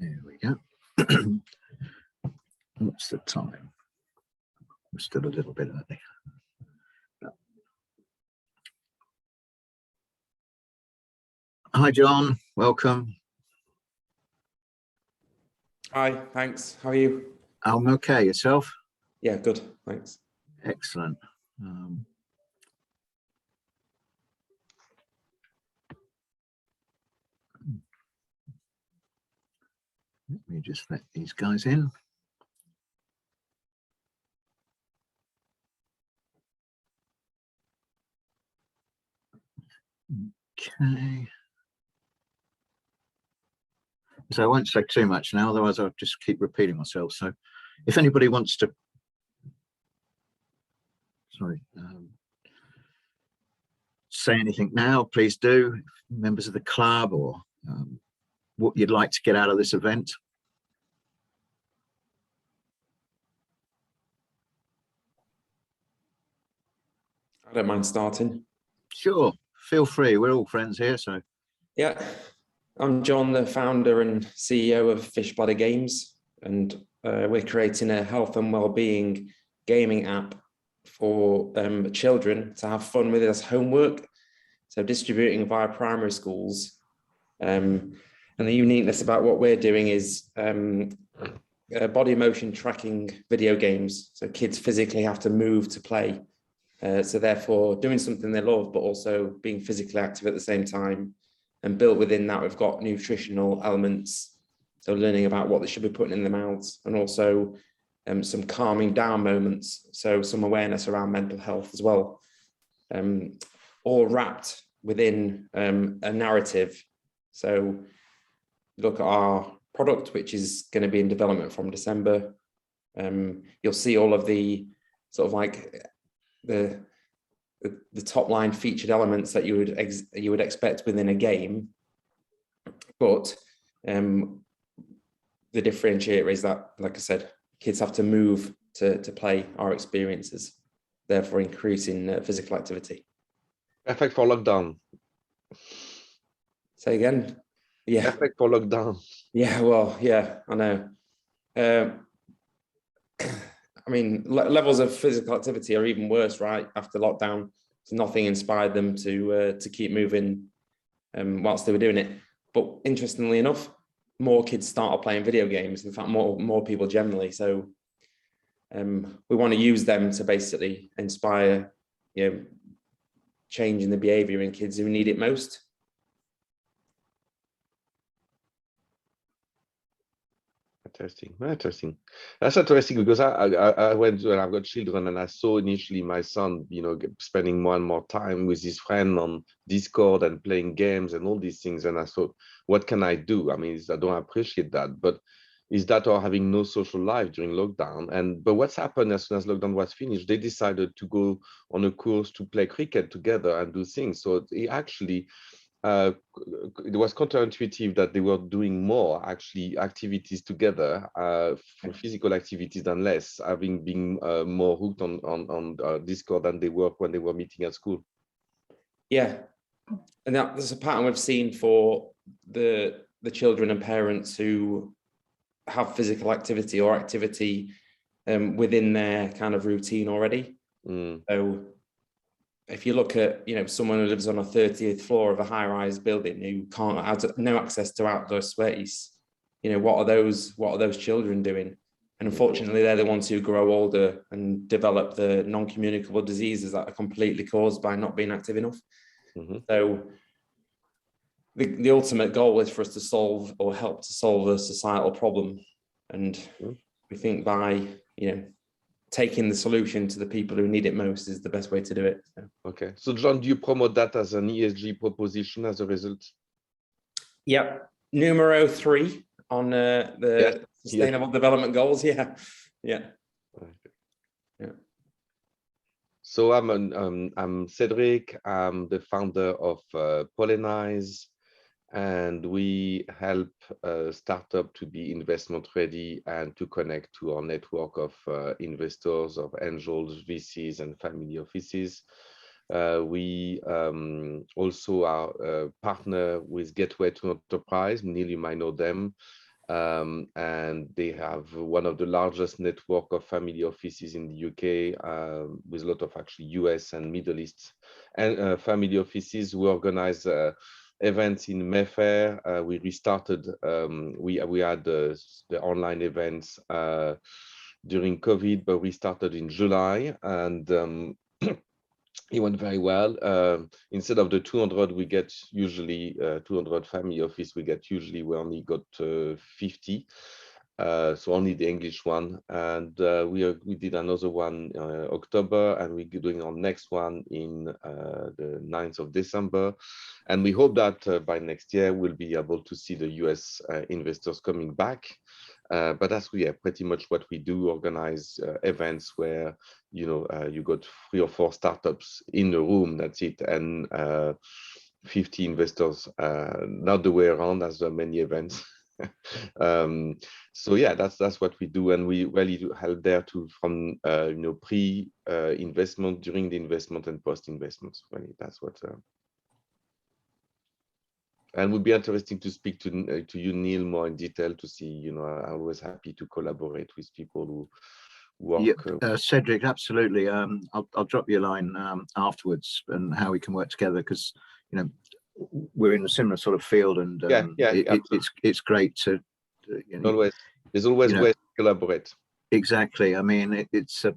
There we go. What's the time? We're still a little bit early. Hi, John. Welcome. Hi, thanks. How are you? I'm okay. Yourself? Yeah, good. Thanks. Excellent. Let me just let these guys in. Okay. So I won't say too much now, otherwise I'll just keep repeating myself. So if anybody wants to, say anything now, please do. Members of the club or what you'd like to get out of this event. I don't mind starting. Sure, feel free. We're all friends here, so. Yeah, I'm John, the founder and CEO of Fish Bladder Games, and we're creating a health and well-being gaming app for children to have fun with as homework. So distributing via primary schools. And the uniqueness about what we're doing is body motion tracking video games. So kids physically have to move to play. So therefore doing something they love, but also being physically active at the same time. And built within that, we've got nutritional elements. So learning about what they should be putting in their mouths, and also some calming down moments. So some awareness around mental health as well. All wrapped within a narrative. So look at our product, which is going to be in development from December. You'll see all of the sort of like the top line featured elements that you would expect within a game, but the differentiator is that, like I said, kids have to move to play our experiences, therefore increasing physical activity. Perfect for lockdown. Say again? Yeah. Perfect for lockdown. Yeah, well, yeah, I know. I mean, levels of physical activity are even worse, right? After lockdown, so nothing inspired them to keep moving whilst they were doing it. But interestingly enough, more kids started playing video games. In fact, more people generally. So we want to use them to basically inspire, change in the behavior in kids who need it most. Interesting. That's interesting because I went when I've got children, and I saw initially my son, spending more and more time with his friend on Discord and playing games and all these things. And I thought, what can I do? I mean, I don't appreciate that, but is that or having no social life during lockdown? But what's happened as soon as lockdown was finished, they decided to go on a course to play cricket together and do things. So it actually, it was counterintuitive that they were doing more actually activities together, for physical activities than less, having been more hooked on Discord than they were when they were meeting at school. Yeah, and that's a pattern we've seen for the children and parents who have physical activity or activity within their kind of routine already. So if you look at, someone who lives on a 30th floor of a high-rise building who can't have no access to outdoor space, what are those children doing? And unfortunately, they're the ones who grow older and develop the non-communicable diseases that are completely caused by not being active enough. So the ultimate goal is for us to solve or help to solve a societal problem. And we think by, taking the solution to the people who need it most is the best way to do it. So. Okay. So John, do you promote that as an ESG proposition as a result? Yep. Numero 3 on the Sustainable Development Goals. Yeah. So I'm Cedric. I'm the founder of Pollenize, and we help startup to be investment ready and to connect to our network of investors, of angels, VCs, and family offices. We also are a partner with Gateway to Enterprise. Neal, you might know them. and they have one of the largest network of family offices in the UK, with a lot of actually US and Middle East and family offices who organize events in Mayfair. We restarted, we had the online events during COVID, but we started in July, and it went very well. Instead of the 200 we get usually, 200 family office, we only got 50. So only the English one, and we did another one October, and we're doing our next one in the 9th of December, and we hope that by next year we'll be able to see the US investors coming back. But that's pretty much what we do: organize events where you got 3 or 4 startups in the room. That's it, and 50 investors. Not the way around, as there are many events. So yeah, that's what we do, and we really do help there to from pre-investment, during the investment, and post-investment. Really, that's what. And would be interesting to speak to you, Neal, more in detail to see. I'm always happy to collaborate with people who work. Cedric, absolutely. I'll drop you a line afterwards and how we can work together, because we're in a similar sort of field, and it's great to there's always ways to collaborate. Exactly. I mean, it's not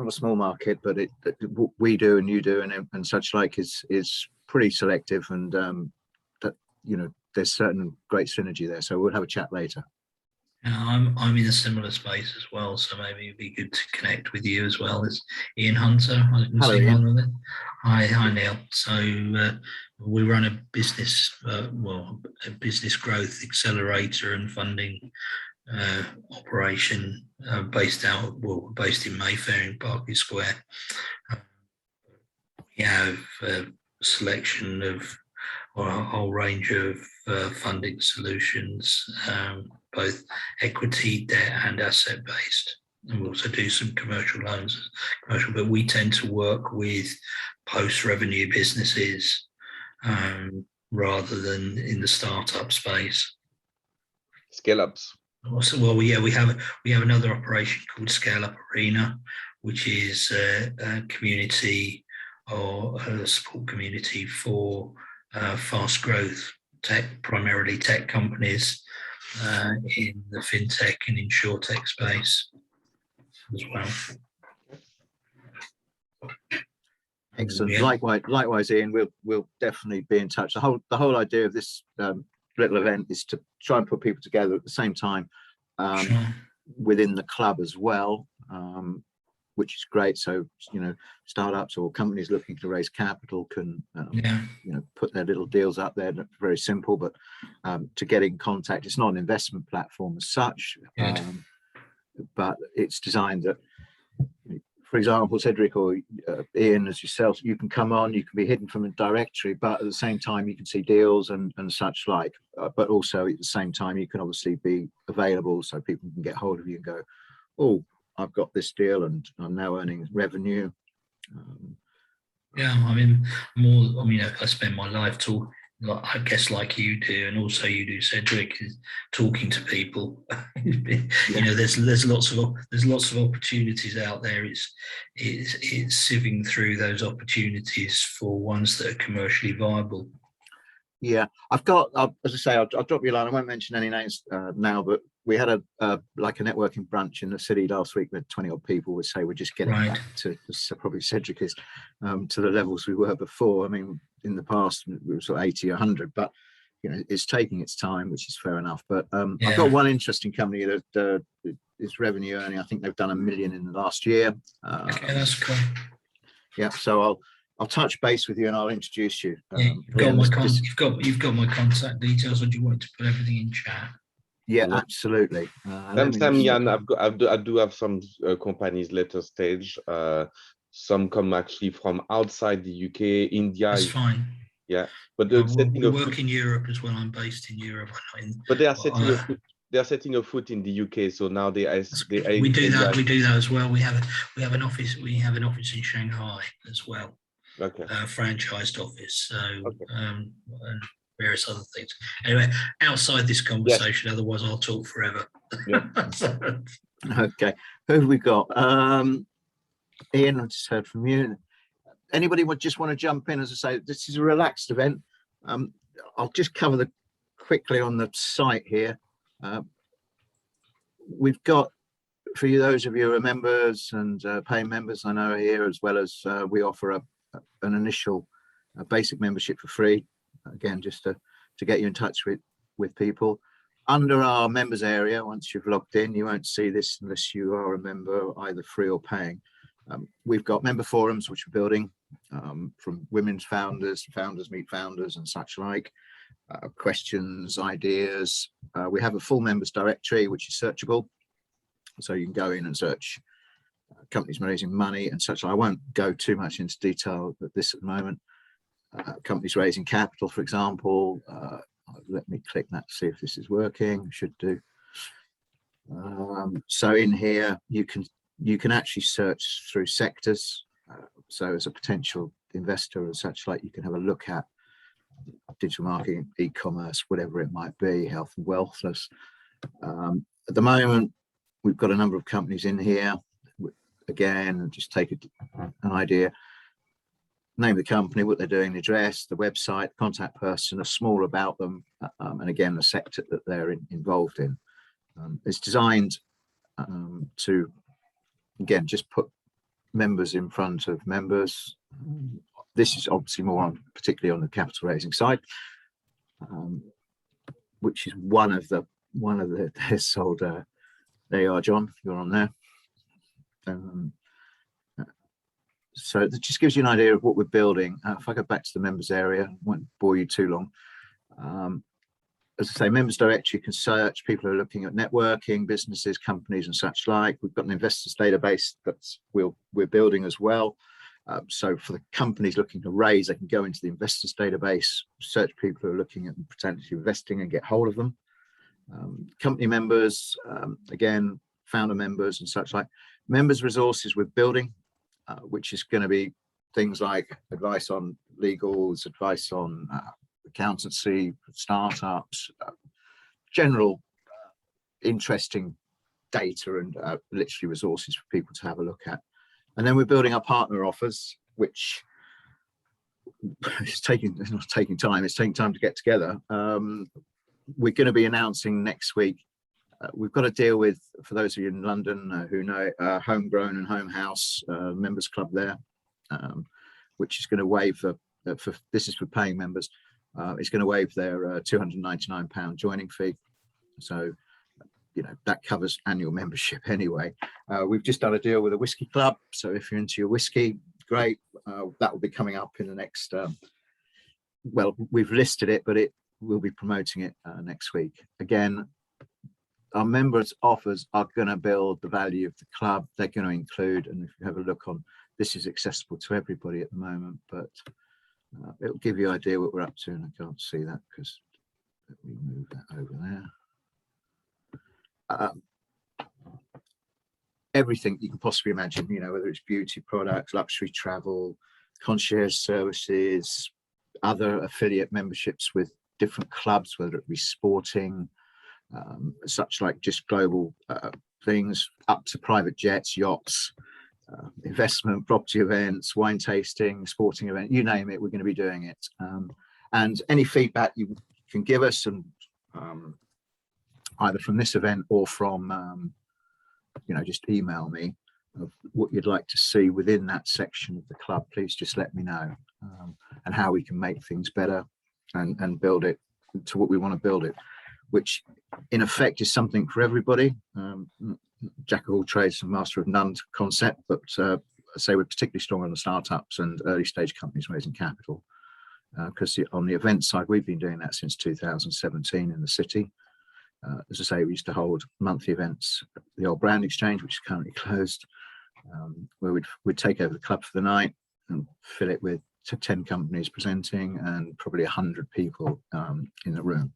a small market, but what we do and you do and such like is pretty selective, and that there's certain great synergy there. So we'll have a chat later. I'm in a similar space as well, so maybe it'd be good to connect with you as well as Ian Hunter. Hello, Ian. Hi, Neal. So we run a business, a business growth accelerator and funding operation based in Mayfair in Berkeley Square. We have a selection of, or a whole range of funding solutions, both equity, debt, and asset based. And we also do some commercial loans, but we tend to work with post-revenue businesses rather than in the startup space. Scale ups. Well, we have another operation called Scale Up Arena, which is a community or a support community for fast growth primarily tech companies in the fintech and insurtech space as well. Excellent. Yeah. Likewise, Ian. We'll definitely be in touch. The whole idea of this little event is to try and put people together at the same time within the club as well, which is great. So startups or companies looking to raise capital can put their little deals up there. Very simple, but to get in contact, it's not an investment platform as such, but it's designed that, for example, Cedric or Ian, as yourself, you can come on, you can be hidden from a directory, but at the same time you can see deals and such like, but also at the same time you can obviously be available so people can get hold of you and go, oh, I've got this deal and I'm now earning revenue. I spend my life I guess like you do, and also you do, Cedric, is talking to people. There's lots of opportunities out there. It's sieving through those opportunities for ones that are commercially viable. Yeah, I've got, as I say, I'll drop you a line. I won't mention any names now, but we had a networking brunch in the city last week with 20 odd people. We say we're just getting back to, probably Cedric is, to the levels we were before. I mean, in the past we were sort of 80, 100, but it's taking its time, which is fair enough. But I've got one interesting company that is revenue earning. I think they've done $1 million in the last year. Okay, that's cool. Yeah, so I'll touch base with you and I'll introduce you. You've got my contact details, or do you want to put everything in chat? Yeah, absolutely. Jan, I do have some companies later stage. Some come actually from outside the UK, India. That's fine. Yeah, but we work in Europe as well. I'm based in Europe. But they are setting a foot in the UK. So now we do that as well. We have an office. We have an office in Shanghai as well. Okay. Franchised office. So and various other things. Anyway, outside this conversation, otherwise I'll talk forever. Yeah. Okay, who have we got? Ian, I just heard from you. Anybody would just want to jump in? As I say, this is a relaxed event. I'll just cover quickly on the site here. We've got, for you, those of you who are members and paying members, I know are here, as well as we offer an initial basic membership for free. Again, just to get you in touch with people. Under our members area, once you've logged in, you won't see this unless you are a member, either free or paying. We've got member forums, which we're building from women's founders, founders meet founders and such like. Questions, ideas. We have a full members directory, which is searchable. So you can go in and search companies raising money and such. I won't go too much into detail at this at the moment. Companies raising capital, for example. Let me click that to see if this is working. Should do. So in here, you can actually search through sectors. So as a potential investor or such like, you can have a look at digital marketing, e-commerce, whatever it might be, health and wellness. At the moment, we've got a number of companies in here. Again, just take an idea. Name of the company, what they're doing, the address, the website, contact person, a small about them, and again, the sector that they're involved in. It's designed to, again, just put members in front of members. This is obviously more on, particularly on the capital raising side, which is one of the they're sold. There you are, John. You're on there. So it just gives you an idea of what we're building. If I go back to the members area, I won't bore you too long. As I say, members directory, you can search people who are looking at networking, businesses, companies and such like. We've got an investors database that's we're building as well. So for the companies looking to raise, they can go into the investors database, search people who are looking at potentially investing and get hold of them. Company members, again, founder members and such like. Members resources we're building, which is going to be things like advice on legals, advice on accountancy, startups, general interesting data and literally resources for people to have a look at. And then we're building our partner offers, which it's not taking time, it's taking time to get together. We're going to be announcing next week. We've got a deal with, for those of you in London who know, Homegrown and Home House members club there, which is going to waive this is for paying members. It's going to waive their £299 joining fee. So, you know, that covers annual membership anyway. We've just done a deal with a whiskey club. So if you're into your whiskey, great. That will be coming up in the next, well, we've listed it, but we'll be promoting it next week. Again, our members offers are going to build the value of the club. They're going to include, and if you have a look on, this is accessible to everybody at the moment, but it'll give you an idea what we're up to. And I can't see that because let me move that over there. Everything you can possibly imagine, you know, whether it's beauty products, luxury travel, concierge services, other affiliate memberships with different clubs, whether it be sporting, such like just global things, up to private jets, yachts, investment, property events, wine tasting, sporting event, you name it, we're going to be doing it. And any feedback you can give us, and either from this event or from, you know, just email me of what you'd like to see within that section of the club, please just let me know, and how we can make things better and build it to what we want to build it, which in effect is something for everybody. Jack of all trades and master of none concept, but I say we're particularly strong on the startups and early stage companies raising capital, because on the event side, we've been doing that since 2017 in the city. As I say, we used to hold monthly events at the old Brand Exchange, which is currently closed, where we'd take over the club for the night and fill it with 10 companies presenting and probably 100 people in the room.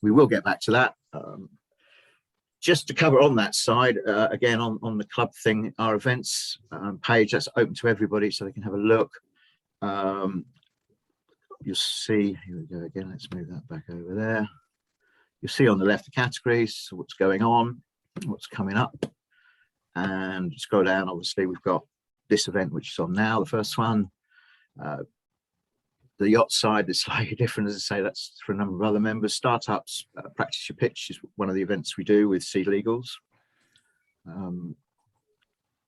We will get back to that. Just to cover on that side, again, on the club thing, our events page, that's open to everybody so they can have a look. you'll see, here we go again, let's move that back over there. You'll see on the left the categories, what's going on, what's coming up. And scroll down, obviously, we've got this event, which is on now, the first one. The yacht side is slightly different, as I say, that's for a number of other members. Startups, Practice Your Pitch is one of the events we do with Sea Legals.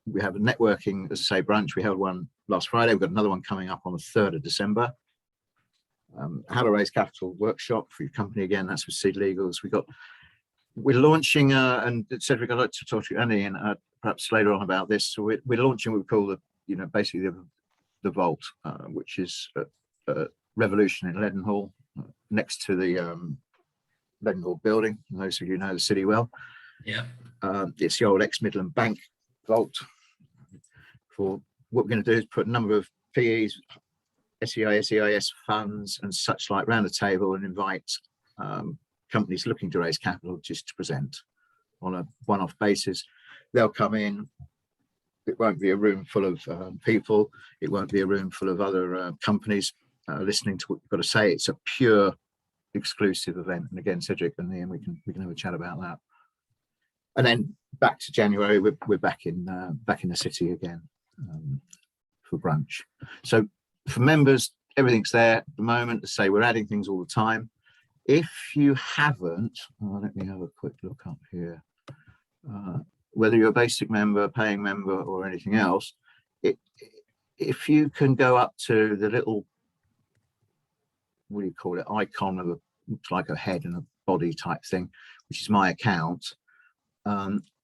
We have a networking, as I say, brunch. We held one last Friday. We've got another one coming up on the 3rd of December. How to raise capital workshop for your company, again, that's with Sea Legals. We're launching, and Cedric, I'd like to talk to you, Andy, and perhaps later on about this. So we're launching what we call the, basically the Vault, which is a revolution in Leadenhall, next to the Leadenhall building. Those of you know the city well. Yeah. It's the old ex-Midland Bank Vault. For what we're going to do is put a number of PEs, SEI, SEIS funds and such like around the table and invite companies looking to raise capital just to present on a one-off basis. They'll come in. It won't be a room full of people. It won't be a room full of other companies listening to what you've got to say. It's a pure exclusive event. And again, Cedric and Ian, we can have a chat about that. And then back to January, we're back in the city again for brunch. So for members, everything's there at the moment. To say we're adding things all the time. If you haven't, let me have a quick look up here. Whether you're a basic member, paying member, or anything else, if you can go up to the little, what do you call it, icon of looks like a head and a body type thing, which is my account.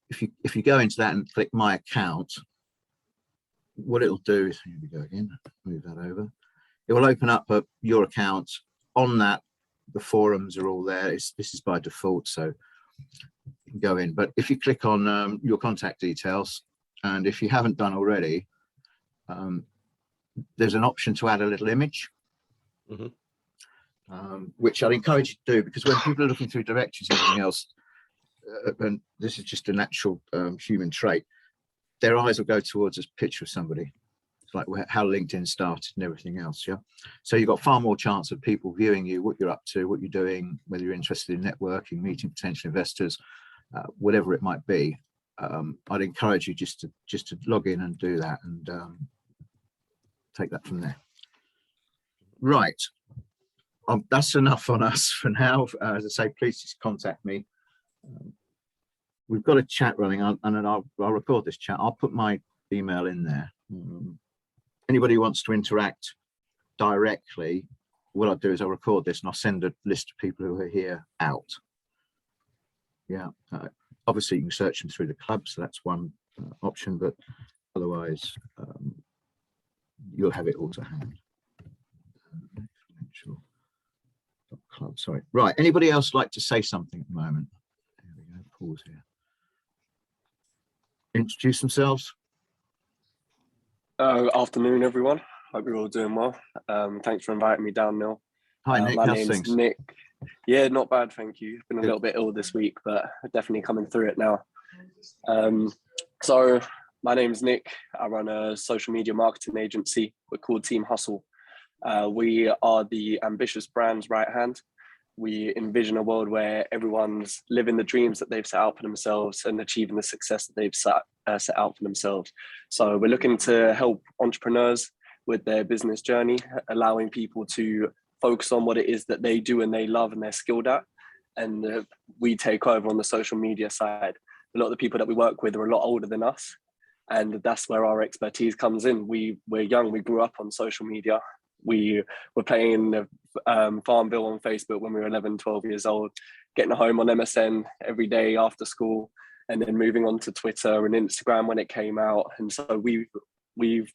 If you go into that and click my account, what it'll do is, here we go again, move that over. It will open up your account. On that, the forums are all there. This is by default, so you can go in. But if you click on your contact details, and if you haven't done already, there's an option to add a little image, which I'd encourage you to do, because when people are looking through directories and everything else, and this is just a natural human trait, their eyes will go towards a picture of somebody. It's like how LinkedIn started and everything else, yeah? So you've got far more chance of people viewing you, what you're up to, what you're doing, whether you're interested in networking, meeting potential investors, whatever it might be. I'd encourage you just to log in and do that, and take that from there. Right, that's enough on us for now. As I say, please just contact me. We've got a chat running on, and then I'll record this chat. I'll put my email in there. Anybody who wants to interact directly, what I'll do is I'll record this and I'll send a list of people who are here out. Yeah, obviously you can search them through the club, so that's one option, but otherwise you'll have it all to hand. Exponential club, sorry. Right, anybody else like to say something at the moment? There we go, pause here. Introduce themselves. Afternoon, everyone. Hope you're all doing well. Thanks for inviting me down, Neil. Hi, Nick. My How's name's things? Nick. Yeah, not bad, thank you. Been a Good. little bit ill this week, but definitely coming through it now. So my name's Nick. I run a social media marketing agency. We're called Team Hustle. We are the ambitious brand's right hand. We envision a world where everyone's living the dreams that they've set out for themselves and achieving the success that they've set out for themselves. So we're looking to help entrepreneurs with their business journey, allowing people to focus on what it is that they do and they love and they're skilled at. And we take over on the social media side. A lot of the people that we work with are a lot older than us, and that's where our expertise comes in. We're young, we grew up on social media. We were playing Farmville on Facebook when we were 11, 12 years old, getting home on MSN every day after school, and then moving on to Twitter and Instagram when it came out. And so we've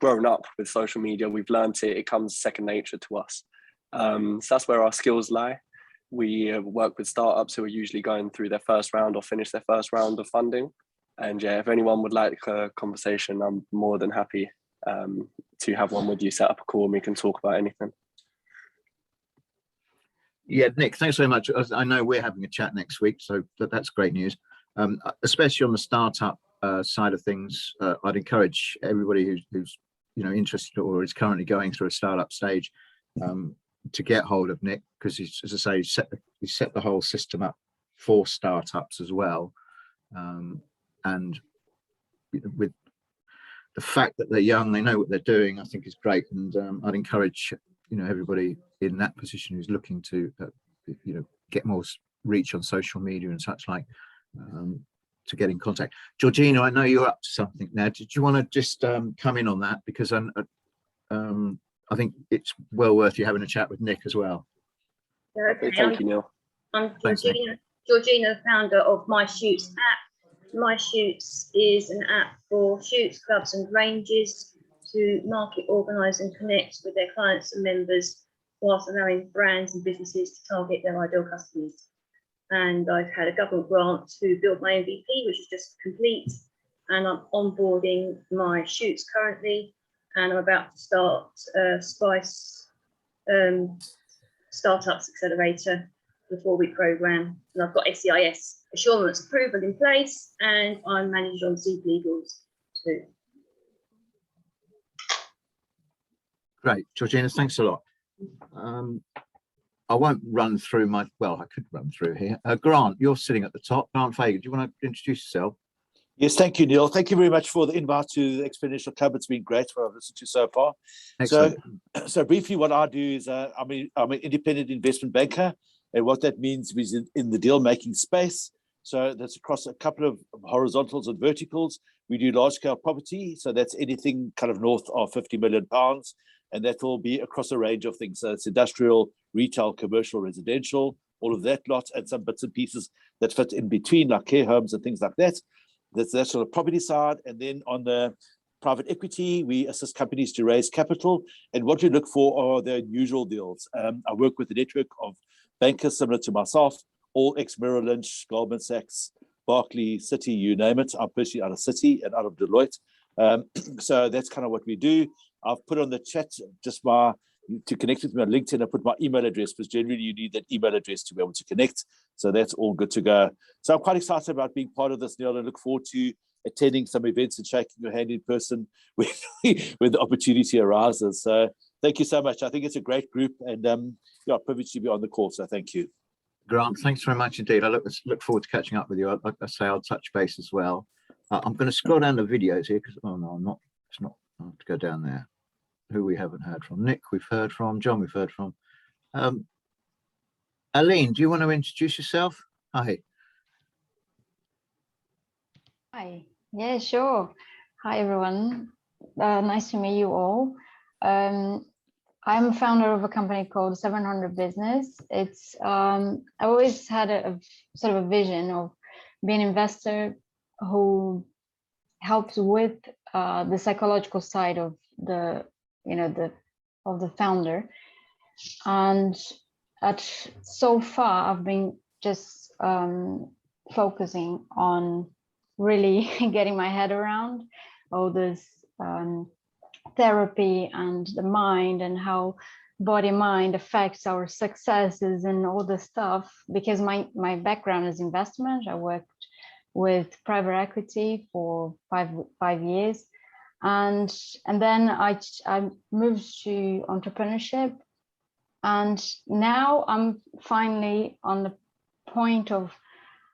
grown up with social media. We've learned it. It comes second nature to us. So that's where our skills lie. We work with startups who are usually going through their first round or finish their first round of funding. And yeah, if anyone would like a conversation, I'm more than happy to have one with you, set up a call and we can talk about anything. Yeah, Nick, thanks very much. I know we're having a chat next week, so that's great news. Especially on the startup side of things, I'd encourage everybody who's interested or is currently going through a startup stage to get hold of Nick, because he's, as I say, he set the whole system up for startups as well. And with the fact that they're young, they know what they're doing, I think is great. And I'd encourage, everybody in that position who's looking to, get more reach on social media and such like, to get in contact. Georgina, I know you're up to something now. Did you want to just come in on that? Because I think it's well worth you having a chat with Nick as well. Okay, thank you, Neil. I'm Thanks, Georgina, the founder of My Shoots app. My Shoots is an app for shoots, clubs and ranges to market, organise and connect with their clients and members, whilst allowing brands and businesses to target their ideal customers. And I've had a government grant to build my MVP, which is just complete, and I'm onboarding My Shoots currently, and I'm about to start Spice Startups Accelerator, the 4-week program, and I've got SEIS assurance approval in place, and I'm managed on Seed Legals too. Great, Georgina, thanks a lot. I won't run through I could run through here. Grant, you're sitting at the top. Grant Fagan, do you want to introduce yourself? Yes, thank you, Neil. Thank you very much for the invite to the Exponential Club. It's been great what I've listened to so far. Excellent. So briefly, what I do is I'm an independent investment banker, and what that means is in the deal-making space. So that's across a couple of horizontals and verticals. We do large-scale property, so that's anything kind of north of £50 million, and that will be across a range of things. So it's industrial, retail, commercial, residential, all of that lot, and some bits and pieces that fit in between, like care homes and things like that. That's on the property side. And then on the private equity, we assist companies to raise capital. And what we look for are the unusual deals. I work with a network of bankers similar to myself, all ex-Merrill Lynch, Goldman Sachs, Barclays, Citi, you name it. I'm personally out of Citi and out of Deloitte. So that's kind of what we do. I've put on the chat just to connect with me on LinkedIn. I put my email address, because generally you need that email address to be able to connect. So that's all good to go. So I'm quite excited about being part of this, Neil, and look forward to attending some events and shaking your hand in person when the opportunity arises. So thank you so much. I think it's a great group, and privileged to be on the call. So thank you. Grant, thanks very much indeed. I look forward to catching up with you. Like I say, I'll touch base as well. I'm going to scroll down the videos here because I'm not. It's not. I have to go down there. Who we haven't heard from? Nick, we've heard from. John, we've heard from. Aline, do you want to introduce yourself? Hi. Hi. Yeah, sure. Hi, everyone. Nice to meet you all. I'm a founder of a company called 700 Business. It's I always had a sort of a vision of being an investor who helps with the psychological side of the founder. And so far, I've been just focusing on really getting my head around all this therapy and the mind, and how body mind affects our successes and all this stuff, because my background is investment. I worked with private equity for five years, and then I moved to entrepreneurship, and now I'm finally on the point of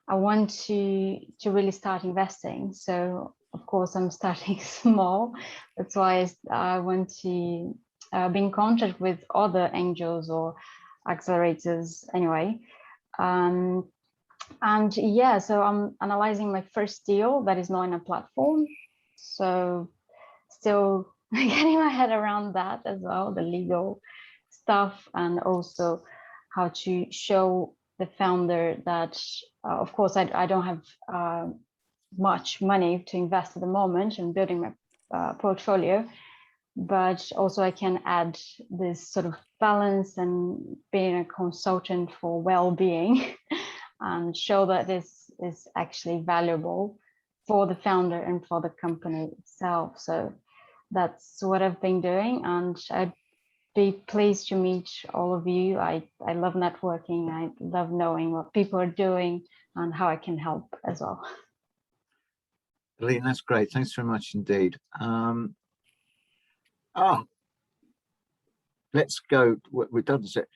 I want to really start investing. So of course I'm starting small. That's why I want to be in contact with other angels or accelerators anyway. And yeah, so I'm analyzing my first deal that is not in a platform. So still getting my head around that as well, the legal stuff, and also how to show the founder that, of course, I don't have much money to invest at the moment in building my portfolio, but also I can add this sort of balance and being a consultant for well-being and show that this is actually valuable for the founder and for the company itself. So that's what I've been doing, and I'd be pleased to meet all of you. I love networking. I love knowing what people are doing and how I can help as well. Aline, that's great. Thanks very much indeed. let's go. We've done it.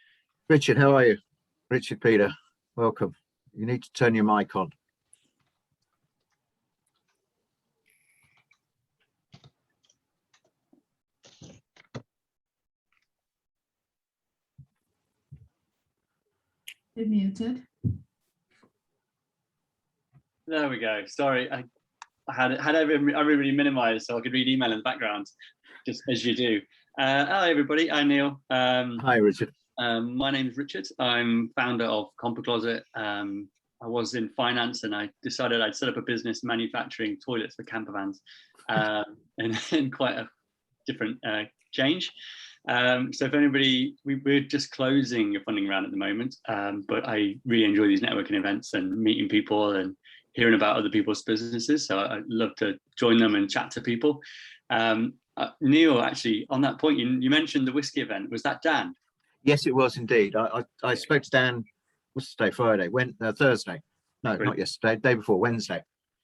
Richard, how are you? Richard Peter, welcome. You need to turn your mic on. You're muted. There we go. Sorry, I had everybody minimized so I could read email in the background, just as you do. Hello, everybody. I'm Neil. Hi, Richard. My name is Richard. I'm founder of Compa Closet. I was in finance and I decided I'd set up a business manufacturing toilets for camper vans, and quite a different change. So if anybody, we're just closing a funding round at the moment, but I really enjoy these networking events and meeting people and hearing about other people's businesses. So I'd love to join them and chat to people. Neil, actually, on that point, you mentioned the whiskey event. Was that Dan? Yes, it was indeed. I spoke to Dan, what's today, Friday, Thursday. No, Brilliant. not yesterday, day before, Wednesday.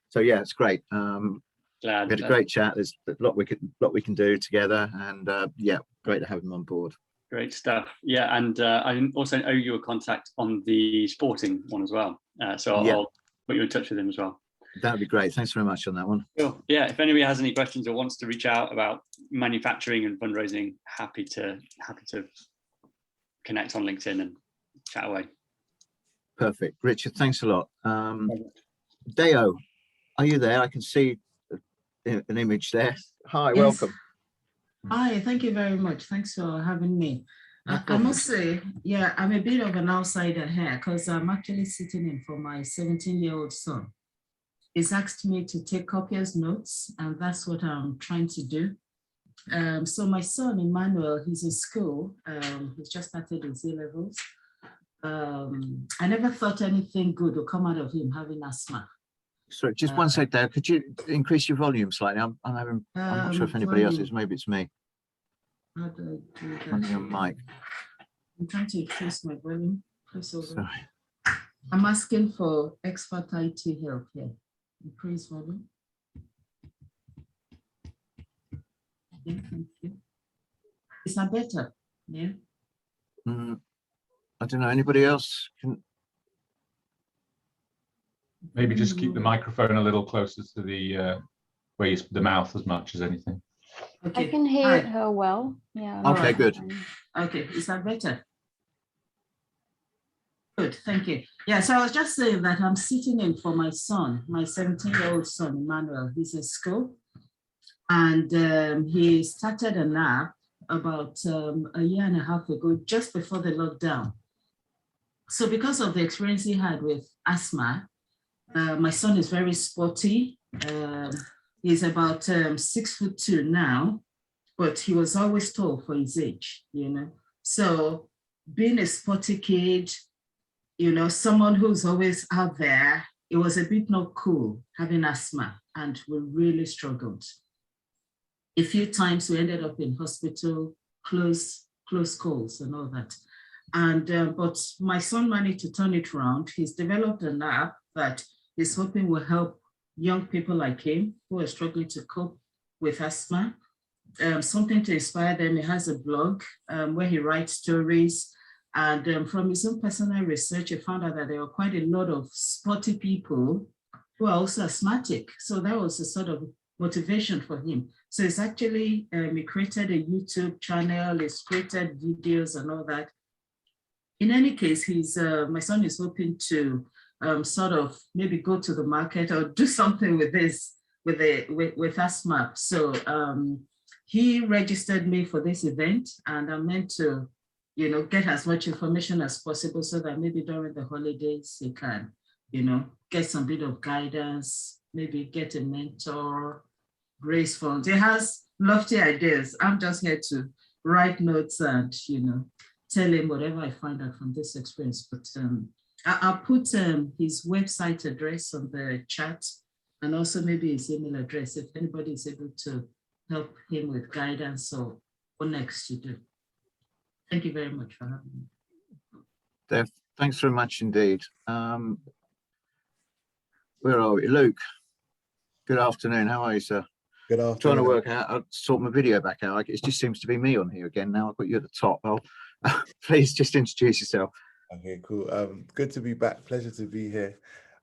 So yeah, it's great. Glad. We had a great chat. There's a lot we can do together, and yeah, great to have him on board. Great stuff. Yeah, and I also owe you a contact on the sporting one as well. So I'll put you in touch with him as well. That'd be great. Thanks very much on that one. Cool. Yeah, if anybody has any questions or wants to reach out about manufacturing and fundraising, happy to connect on LinkedIn and chat away. Perfect. Richard, thanks a lot. Deo, are you there? I can see an image there. Hi, Yes. welcome. Hi, thank you very much. Thanks for having me. No I problem. must say, yeah, I'm a bit of an outsider here because I'm actually sitting in for my 17-year-old son. He's asked me to take copious notes, and that's what I'm trying to do. So my son, Emmanuel, he's in school. He's just started his A-levels. I never thought anything good would come out of him having asthma. Sorry, just one sec there. Could you increase your volume slightly? I'm not sure if anybody else is. Maybe it's me. How do I do that? On your mic. I'm trying to increase my volume. Press over. Sorry. I'm asking for expert IT help here. Increase volume. Yeah, thank you. Is that better? Yeah. I don't know. Anybody else can? Maybe just keep the microphone a little closer to the the mouth as much as anything. Okay. I can hear Hi. her well. Yeah. Okay, good. Okay, is that better? Good, thank you. Yeah, so I was just saying that I'm sitting in for my son, my 17-year-old son, Emmanuel. He's in school, and he started an app about a year and a half ago, just before the lockdown. So because of the experience he had with asthma, my son is very sporty. He's about 6'2" now, but he was always tall for his age, you know. So being a sporty kid, you know, someone who's always out there, it was a bit not cool having asthma, and we really struggled. A few times we ended up in hospital, close calls and all that. And but my son managed to turn it around. He's developed an app that he's hoping will help young people like him who are struggling to cope with asthma, something to inspire them. He has a blog where he writes stories. And from his own personal research, he found out that there were quite a lot of sporty people who are also asthmatic. So that was a sort of motivation for him. So it's actually, he created a YouTube channel, he's created videos and all that. In any case, my son is hoping to sort of maybe go to the market or do something with this, with asthma. So he registered me for this event, and I'm meant to, you know, get as much information as possible so that maybe during the holidays he can, you know, get some bit of guidance, maybe get a mentor, raise funds. He has lofty ideas. I'm just here to write notes and, you know, tell him whatever I find out from this experience. But I'll put his website address on the chat, and also maybe his email address if anybody is able to help him with guidance or what next to do. Thank you very much for having me. Dave, thanks very much indeed. Where are we? Luke, good afternoon. How are you, sir? Good Trying afternoon. to work out how to sort my video back out. Like, it just seems to be me on here again now. I've got you at the top. Please just introduce yourself. Okay, cool. Good to be back. Pleasure to be here.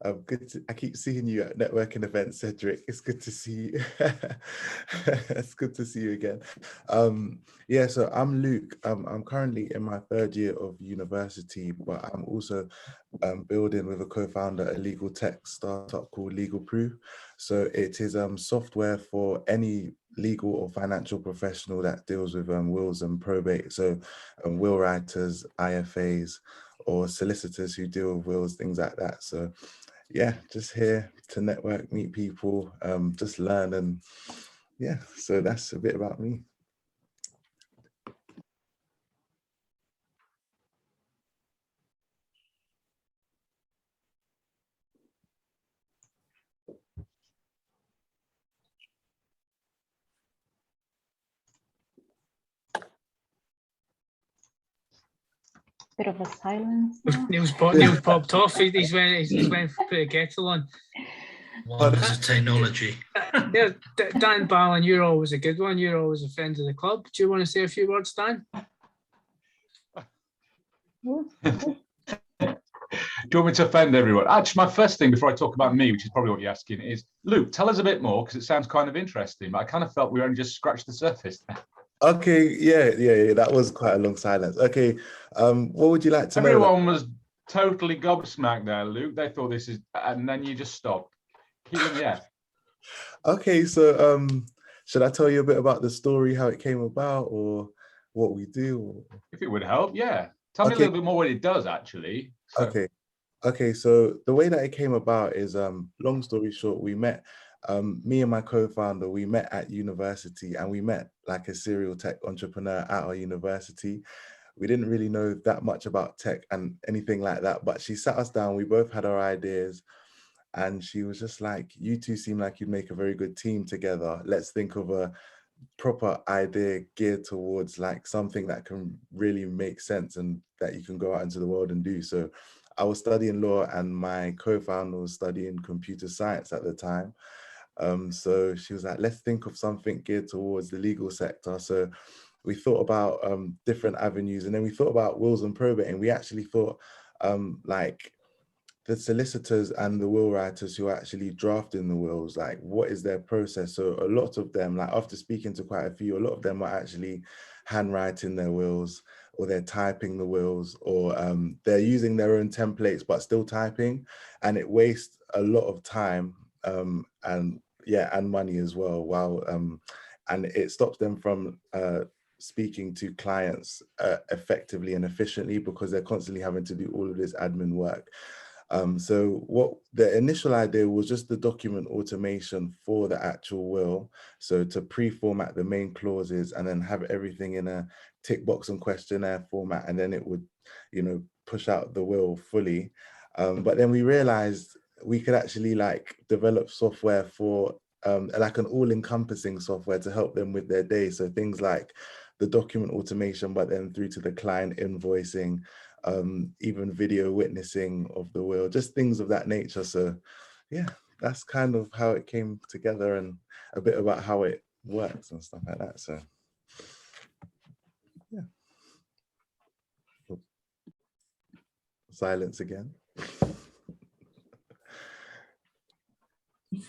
I keep seeing you at networking events, Cedric. It's good to see you. It's good to see you again. Yeah, so I'm Luke. I'm currently in my 3rd year of university, but I'm also building with a co-founder a legal tech startup called Legal Proof. So it is software for any legal or financial professional that deals with wills and probate. So will writers, IFAs, or solicitors who deal with wills, things like that. So yeah, just here to network, meet people, just learn, and yeah, so that's a bit about me. Bit of a silence now. Neil's popped off. He's went put a kettle on. Wonders of technology. Yeah, Dan Ballin, you're always a good one. You're always a friend of the club. Do you want to say a few words, Dan? Do you want me to offend everyone? Actually, my first thing before I talk about me, which is probably what you're asking, is Luke, tell us a bit more, because it sounds kind of interesting, but I kind of felt we only just scratched the surface there. Okay, yeah, that was quite a long silence. Okay, what would you like to know? Everyone was totally gobsmacked there, Luke. They thought this is, and then you just stopped. Keep them, yeah. Okay, so should I tell you a bit about the story, how it came about, or what we do? Or... If it would help, yeah. Tell me a little bit more what it does, actually. So. Okay, so the way that it came about is, long story short, we met, me and my co-founder, we met at university, and we met like a serial tech entrepreneur at our university. We didn't really know that much about tech and anything like that, but she sat us down, we both had our ideas, and she was just like, you two seem like you'd make a very good team together. Let's think of a proper idea geared towards like something that can really make sense and that you can go out into the world and do. So I was studying law and my co-founder was studying computer science at the time. So she was like, let's think of something geared towards the legal sector. So we thought about different avenues, and then we thought about wills and probate, and we actually thought like the solicitors and the will writers who are actually drafting the wills, like what is their process? So a lot of them, like after speaking to quite a few, a lot of them are actually handwriting their wills, or they're typing the wills, or they're using their own templates but still typing, and it wastes a lot of time and money as well. While and it stops them from speaking to clients effectively and efficiently, because they're constantly having to do all of this admin work. So what the initial idea was, just the document automation for the actual will. So to pre-format the main clauses and then have everything in a tick box and questionnaire format, and then it would, push out the will fully. But then we realized we could actually like develop software for like an all-encompassing software to help them with their day. So things like the document automation, but then through to the client invoicing, even video witnessing of the will, just things of that nature. So yeah, that's kind of how it came together, and a bit about how it works and stuff like that. So yeah. Silence again.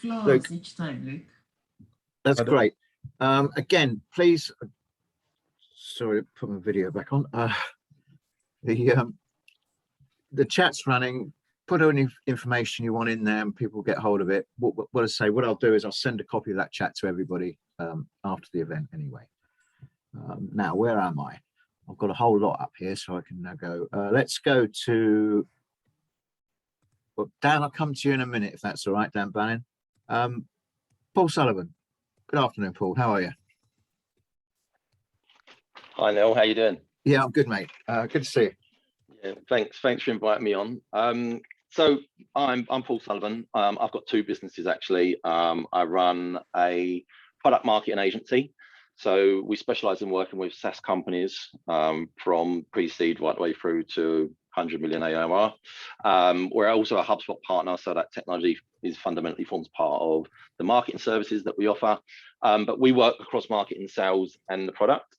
Flowers each time, Luke. That's great. Again, please, sorry, put my video back on. The chat's running. Put any information you want in there and people get hold of it. What I say, what I'll do is I'll send a copy of that chat to everybody after the event anyway. Now, where am I? I've got a whole lot up here, so I can now go. Let's go to, well, Dan, I'll come to you in a minute, if that's all right, Dan Bannon. Paul Sullivan. Good afternoon, Paul. How are you? Hi, Neil. How you doing? Yeah, I'm good, mate. Good to see you. Yeah, thanks for inviting me on. So I'm Paul Sullivan. I've got two businesses actually. I run a product marketing agency. So we specialize in working with SaaS companies from pre-seed right the way through to 100 million ARR. We're also a HubSpot partner, so that technology is fundamentally forms part of the marketing services that we offer. But we work across marketing, sales, and the product.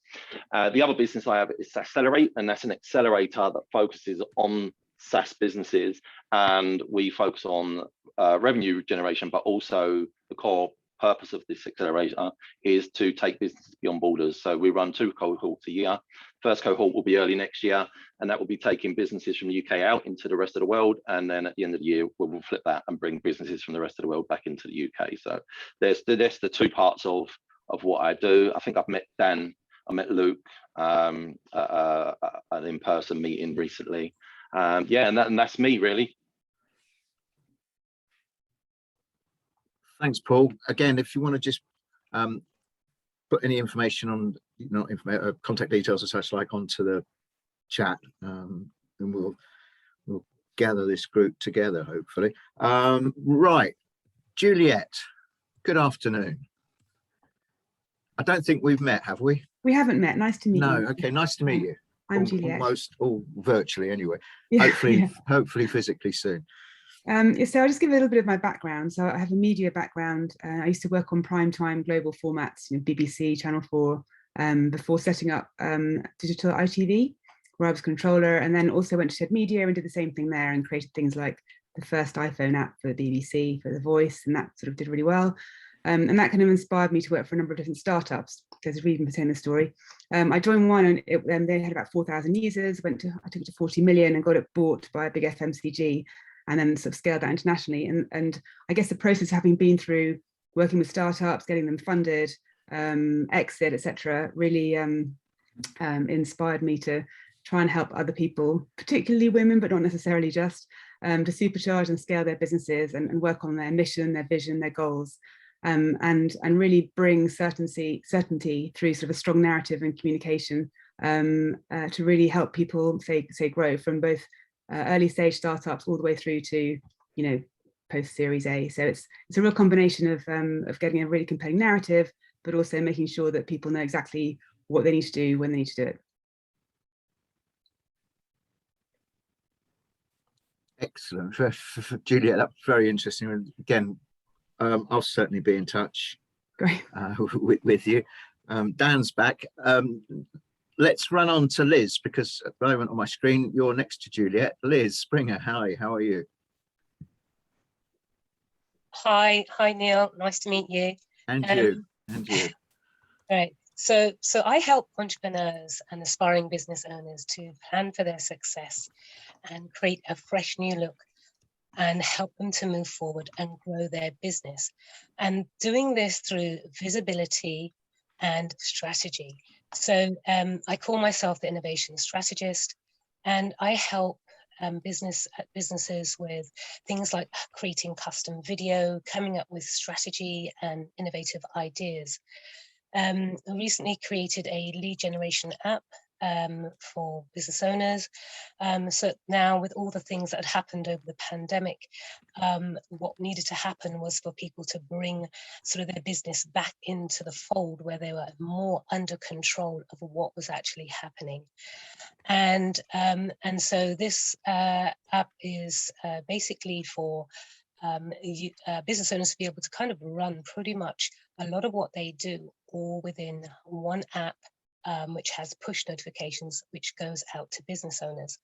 The other business I have is Accelerate, and that's an accelerator that focuses on SaaS businesses, and we focus on revenue generation, but also the core purpose of this accelerator is to take businesses beyond borders. So we run 2 cohorts a year. First cohort will be early next year, and that will be taking businesses from the UK out into the rest of the world. And then at the end of the year, we'll flip that and bring businesses from the rest of the world back into the UK. So there's the 2 parts of what I do. I think I've met Dan, I met Luke at an in-person meeting recently. Yeah, and that's me really. Thanks, Paul. Again, if you want to just put any information on, not information, contact details or such like onto the chat, and we'll gather this group together, hopefully. Right, Juliet, good afternoon. I don't think we've met, have we? We haven't met. Nice to meet you. No, okay, nice to meet you. I'm Juliet. Almost all virtually anyway. Yeah, Hopefully physically soon. So I'll just give a little bit of my background. So I have a media background. I used to work on primetime global formats, BBC, Channel 4, before setting up digital ITV, where I was controller, and then also went to Shed Media and did the same thing there and created things like the first iPhone app for the BBC, for The Voice, and that sort of did really well. And that kind of inspired me to work for a number of different startups. There's a reason for saying the story. I joined one and they had about 4,000 users, I took it to 40 million and got it bought by a big FMCG, and then sort of scaled that internationally. And I guess the process, having been through working with startups, getting them funded, exit, etc., really inspired me to try and help other people, particularly women, but not necessarily just, to supercharge and scale their businesses and work on their mission, their vision, their goals, and really bring certainty through sort of a strong narrative and communication to really help people say grow from both early stage startups all the way through to, post Series A. So it's a real combination of getting a really compelling narrative, but also making sure that people know exactly what they need to do when they need to do it. Excellent, Juliet. That's very interesting. And again, I'll certainly be in touch. Great. With you. Dan's back. Let's run on to Liz, because at the moment on my screen, you're next to Juliet. Liz Springer, hi, how are you? Hi, Neil, nice to meet you. And you. Right, so I help entrepreneurs and aspiring business owners to plan for their success and create a fresh new look and help them to move forward and grow their business. And doing this through visibility and strategy. So I call myself the innovation strategist, and I help businesses with things like creating custom video, coming up with strategy and innovative ideas. I recently created a lead generation app for business owners. So now, with all the things that had happened over the pandemic, what needed to happen was for people to bring sort of their business back into the fold, where they were more under control of what was actually happening. And so this app is basically for business owners to be able to kind of run pretty much a lot of what they do all within one app, which has push notifications, which goes out to business owners,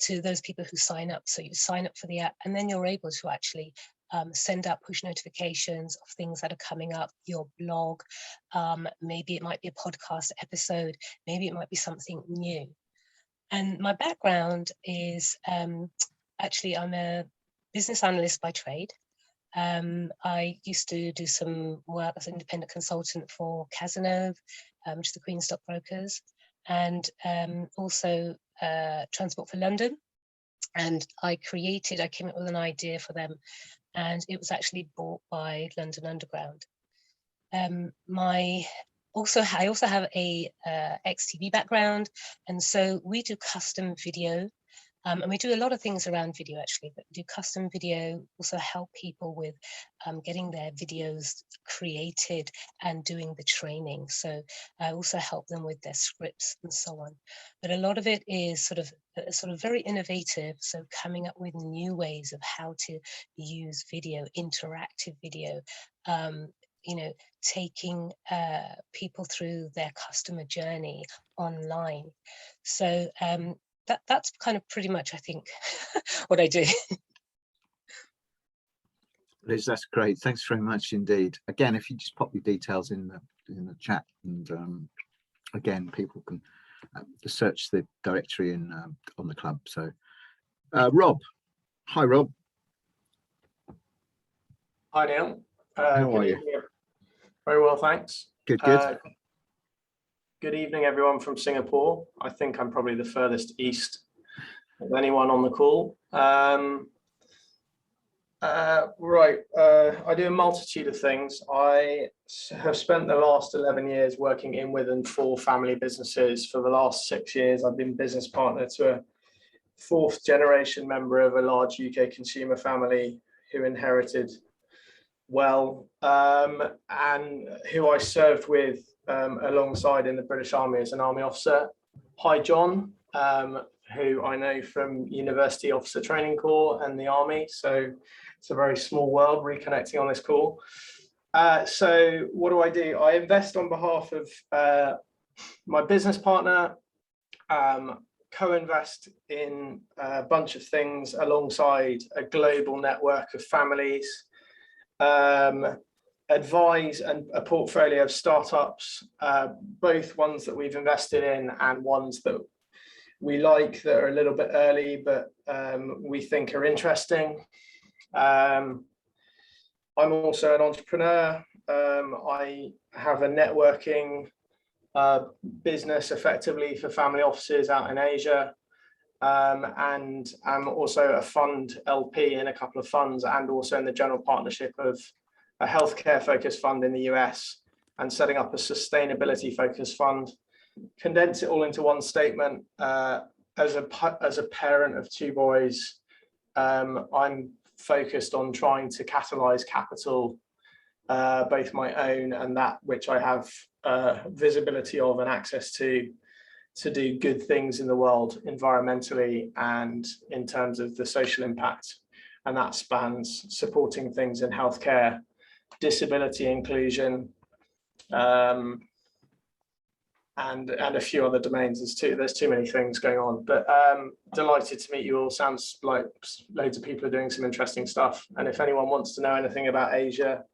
to those people who sign up. So you sign up for the app, and then you're able to actually send out push notifications of things that are coming up, your blog, maybe it might be a podcast episode, maybe it might be something new. And my background is actually, I'm a business analyst by trade. I used to do some work as an independent consultant for Cazenove, which is the Queen's Stockbrokers, and also Transport for London. And I came up with an idea for them, and it was actually bought by London Underground. I also have a ex-TV background, and so we do custom video And we do a lot of things around video actually, but we do custom video, also help people with getting their videos created and doing the training. So I also help them with their scripts and so on. But a lot of it is sort of very innovative. So coming up with new ways of how to use video, interactive video, you know, taking people through their customer journey online. So that's kind of pretty much, I think, what I do. Liz, that's great. Thanks very much indeed. Again, if you just pop your details in the chat, and again, people can just search the directory in on the club. So, Rob, hi, Rob. Hi, Neil. How are you? Evening. Very well, thanks. Good, good. Good evening, everyone from Singapore. I think I'm probably the furthest east of anyone on the call. I do a multitude of things. I have spent the last 11 years working in, with, and for family businesses. For the last 6 years, I've been business partner to a 4th generation member of a large UK consumer family who inherited well, and who I served with alongside in the British Army as an army officer. Hi, John, who I know from University Officer Training Corps and the Army. So it's a very small world reconnecting on this call. So what do? I invest on behalf of my business partner, co-invest in a bunch of things alongside a global network of families, advise a portfolio of startups, both ones that we've invested in and ones that we like that are a little bit early, but we think are interesting. I'm also an entrepreneur. I have a networking business effectively for family offices out in Asia. And I'm also a fund LP in a couple of funds, and also in the general partnership of a healthcare focused fund in the US, and setting up a sustainability focused fund. Condense it all into one statement. As a parent of 2 boys, I'm focused on trying to catalyze capital, both my own and that which I have visibility of and access to do good things in the world environmentally and in terms of the social impact. And that spans supporting things in healthcare, disability inclusion, and a few other domains. There's too many things going on, but delighted to meet you all. Sounds like loads of people are doing some interesting stuff. And if anyone wants to know anything about Asia,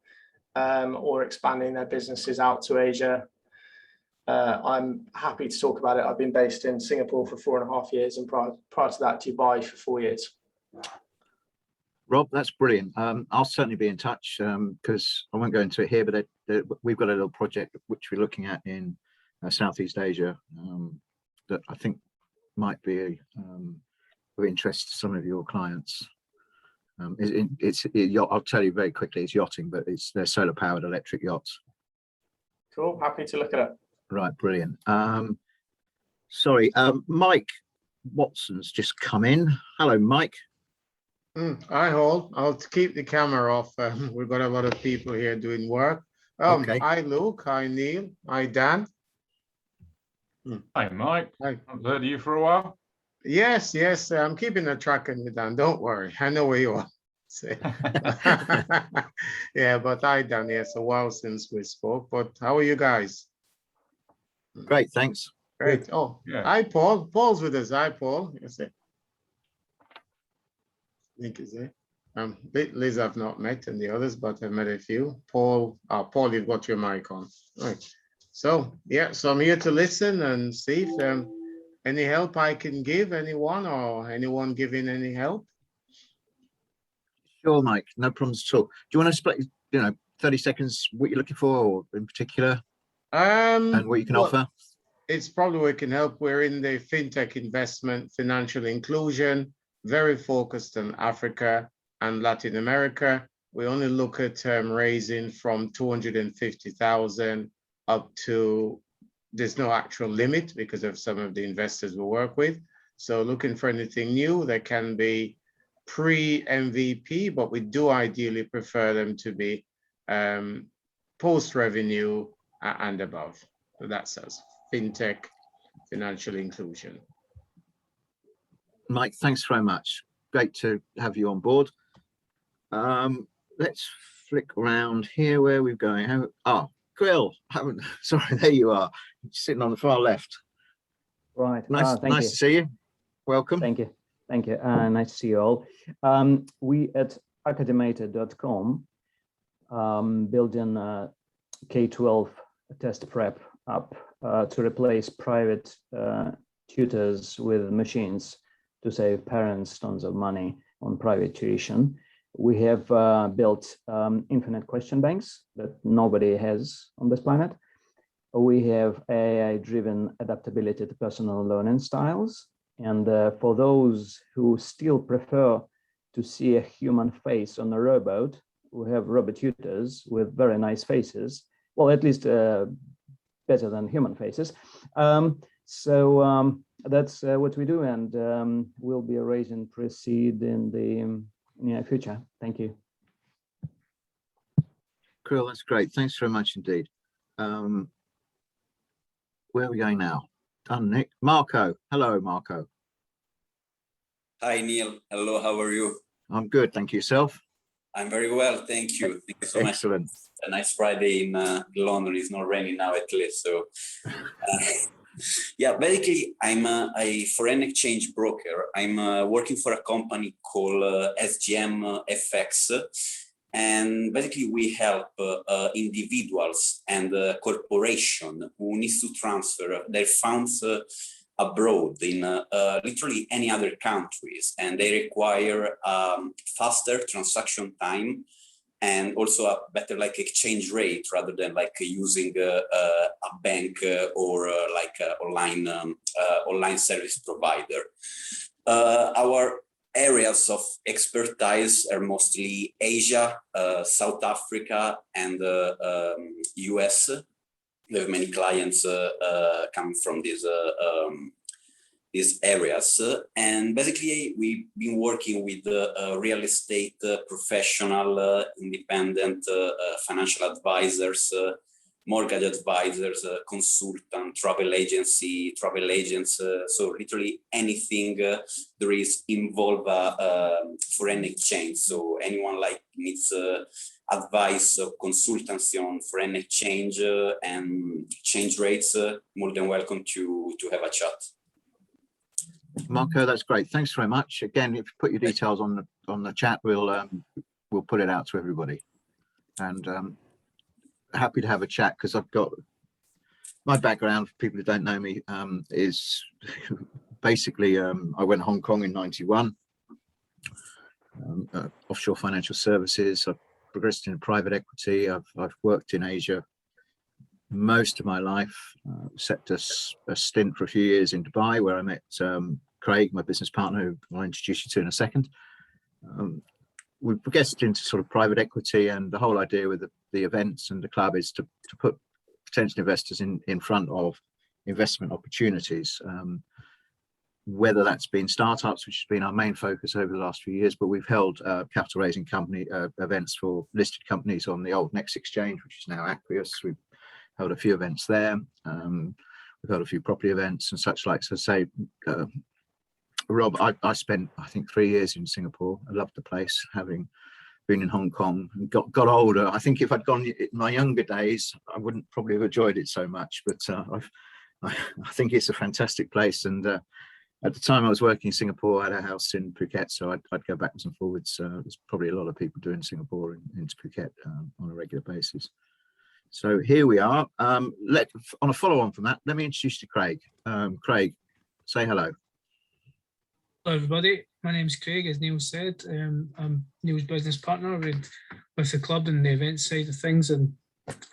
or expanding their businesses out to Asia, I'm happy to talk about it. I've been based in Singapore for 4.5 years, and prior to that, Dubai for 4 years. Rob, that's brilliant. I'll certainly be in touch, because I won't go into it here, but we've got a little project which we're looking at in Southeast Asia, that I think might be of interest to some of your clients. I'll tell you very quickly, it's yachting, but they're solar powered electric yachts. Cool, happy to look at it. Right, brilliant. Sorry, Mike Watson's just come in. Hello, Mike. Hi, all. I'll keep the camera off. We've got a lot of people here doing work. Okay. Hi, Luke. Hi, Neil. Hi, Dan. Hi, Mike. Hi. I've heard of you for a while. Yes, I'm keeping a track on you, Dan. Don't worry. I know where you are. Yeah, but hi, Dan. It's a while since we spoke, but how are you guys? Great, thanks. Great. Good. Oh, Yeah. hi, Paul. Paul's with us. Hi, Paul. Yes, I think he's there. Liz, I've not met, and the others, but I've met a few. Paul, you've got your mic on. Right. So, yeah, so I'm here to listen and see if any help I can give anyone, or anyone giving any help. Sure, Mike, no problems at all. Do you want to split, 30 seconds, what you're looking for, or in particular, and what you can offer? It's probably we can help. We're in the fintech investment, financial inclusion, very focused on Africa and Latin America. We only look at raising from 250,000 up to, there's no actual limit because of some of the investors we work with. So looking for anything new, they can be pre-MVP, but we do ideally prefer them to be post-revenue and above. So that's us, FinTech, financial inclusion. Mike, thanks very much. Great to have you on board. Let's flick around here. Where are we going? Grill. Sorry, there you are, sitting on the far left. Right. Nice to see you. Welcome. Thank you. Thank you. Nice to see you all. We at academata.com building a K-12 test prep app to replace private tutors with machines to save parents tons of money on private tuition. We have built infinite question banks that nobody has on this planet. We have AI-driven adaptability to personal learning styles. And for those who still prefer to see a human face on a robot, we have robot tutors with very nice faces. Well, at least better than human faces. So that's what we do, and we'll be raising pre-seed in the near future. Thank you. Cool, that's great. Thanks very much indeed. Where are we going now? Done, Nick. Marco. Hello, Marco. Hi, Neil. Hello, how are you? I'm good, thank you. Yourself? I'm very well, thank you. Thank you so much. Excellent. A nice Friday in London. It's not raining now at least. So, yeah, basically, I'm a foreign exchange broker. I'm working for a company called SGM FX. And basically, we help individuals and corporations who needs to transfer their funds abroad in literally any other countries, and they require faster transaction time and also a better like exchange rate rather than like using a bank or like a online service provider. Our areas of expertise are mostly Asia, South Africa, and US. We have many clients come from these areas, and basically we've been working with real estate professional, independent financial advisors, mortgage advisors, consultant, travel agents. So literally anything there is involve foreign exchange. So anyone like needs advice or consultancy on foreign exchange and exchange rates, more than welcome to have a chat. Marco, that's great. Thanks very much. Again, if you put your details on the chat, we'll put it out to everybody. And happy to have a chat because I've got my background. For people who don't know me, is basically I went to Hong Kong in '91, offshore financial services. I've progressed in private equity. I've worked in Asia most of my life. Set a stint for a few years in Dubai where I met Craig, my business partner, who I'll introduce you to in a second. We progressed into sort of private equity, and the whole idea with the events and the club is to put potential investors in front of investment opportunities, whether that's been startups, which has been our main focus over the last few years, but we've held capital raising company events for listed companies on the old Next Exchange, which is now Aqueous. We've held a few events there. We've held a few property events and such like. So say, Rob, I spent, I think, 3 years in Singapore. I loved the place, having been in Hong Kong and got older. I think if I'd gone in my younger days, I wouldn't probably have enjoyed it so much, but I think it's a fantastic place. And at the time I was working in Singapore, I had a house in Phuket, so I'd go backwards and forwards. There's probably a lot of people doing Singapore into Phuket on a regular basis. So here we are. On a follow-on from that, let me introduce you to Craig. Craig, say hello. Hello, everybody. My name is Craig, as Neil said. I'm Neil's business partner with the club and the event side of things and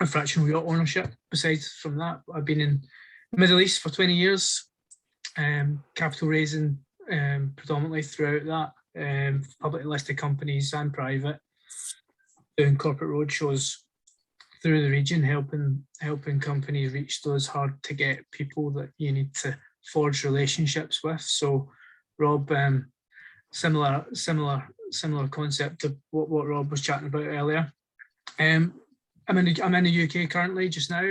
a fractional yacht ownership. Besides from that, I've been in the Middle East for 20 years, capital raising predominantly throughout that, publicly listed companies and private, doing corporate roadshows through the region, helping companies reach those hard to get people that you need to forge relationships with. So Rob, similar concept of what Rob was chatting about earlier. I'm in the UK currently just now.